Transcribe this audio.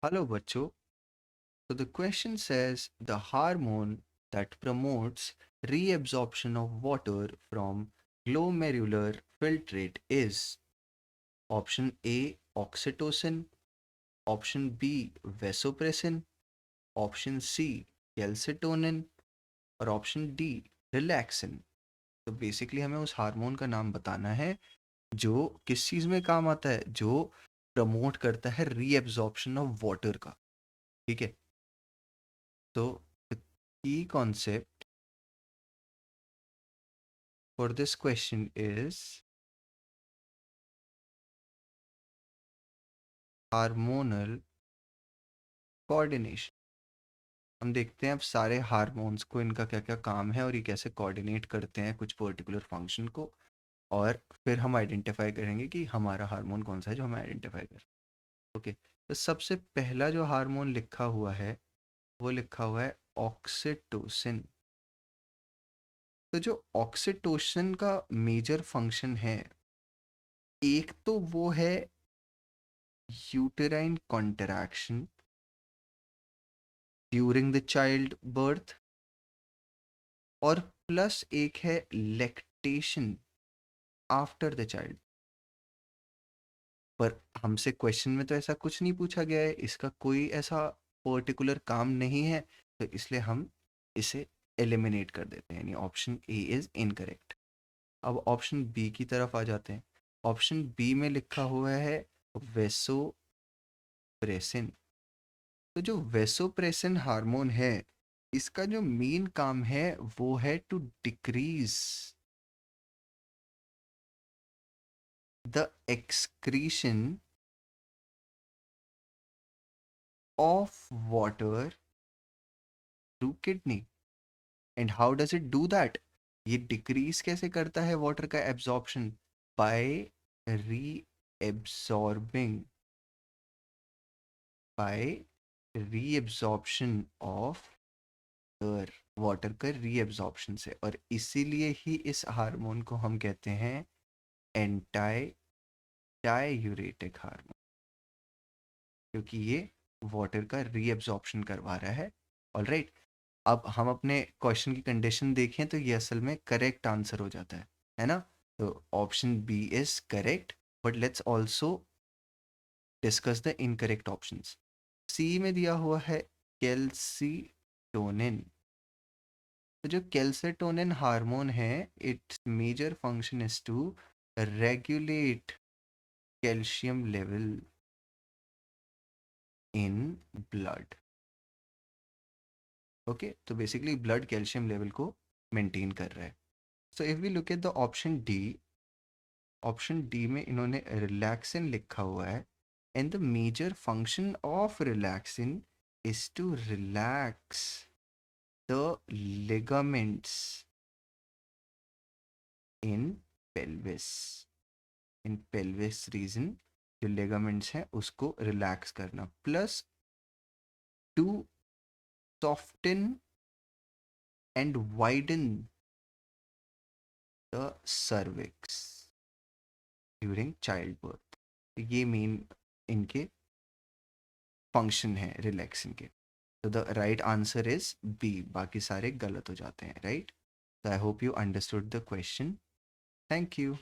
Hello, Bacho. So the question says the hormone that promotes reabsorption of water from glomerular filtrate is option A oxytocin, option B vasopressin, option C calcitonin और option D relaxin. तो basically हमें उस hormone का नाम बताना है जो किस चीज़ में काम आता है, जो प्रमोट करता है रीएब्जॉर्प्शन ऑफ वाटर का। ठीक है, तो key concept for this question is hormonal coordination. हम देखते हैं अब सारे हार्मोन्स को, इनका क्या क्या काम है और ये कैसे कोऑर्डिनेट करते हैं कुछ पर्टिकुलर फंक्शन को, और फिर हम आइडेंटिफाई करेंगे कि हमारा हार्मोन कौन सा है जो हमें आइडेंटिफाई कर। ओके, तो सबसे पहला जो हार्मोन लिखा हुआ है वो लिखा हुआ है ऑक्सीटोसिन। तो जो ऑक्सीटोसिन का मेजर फंक्शन है, एक तो वो है uterine contraction during the child birth, और प्लस एक है लैक्टेशन आफ्टर द चाइल्ड। पर हमसे क्वेश्चन में तो ऐसा कुछ नहीं पूछा गया है, इसका कोई ऐसा पर्टिकुलर काम नहीं है, तो इसलिए हम इसे एलिमिनेट कर देते हैं, यानी ऑप्शन ए इज इनकरेक्ट। अब ऑप्शन बी की तरफ आ जाते हैं। ऑप्शन बी में लिखा हुआ है वेसोप्रेसिन। तो जो वेसोप्रेसिन हार्मोन है, इसका जो मेन काम है वो है to decrease the excretion of water through kidney. And how does it do that? ये डिक्रीज कैसे करता है वाटर का absorption? By reabsorbing, by reabsorption of water का रीएब्सॉर्प्शन से। और इसीलिए ही इस हार्मोन को हम कहते हैं एंटाई डाययूरेटिक हार्मोन, क्योंकि ये वाटर का रीएब्सॉर्प्शन करवा रहा है। ऑलराइट, अब हम अपने क्वेश्चन की कंडीशन देखें तो ये असल में करेक्ट आंसर हो जाता है ना? तो option B is correct, but let's also discuss the incorrect options. C में दिया हुआ है कैल्सीटोनिन। तो जो कैल्सीटोनिन हार्मोन है, it's major function is to regulate calcium level in blood. Okay, तो बेसिकली ब्लड कैल्शियम लेवल को मेंटेन कर रहा है। So if we look at the option D, option D में इन्होंने रिलैक्सिन लिखा हुआ है, and the major function of relaxin is to relax the ligaments in pelvis. In pelvis region जो लिगामेंट्स हैं उसको रिलैक्स करना, plus to soften and widen the cervix during childbirth। ये मेन इनके फंक्शन है रिलैक्सिंग के। तो the right answer is B, बाकी सारे गलत हो जाते हैं, right? So I hope you understood the question. Thank you.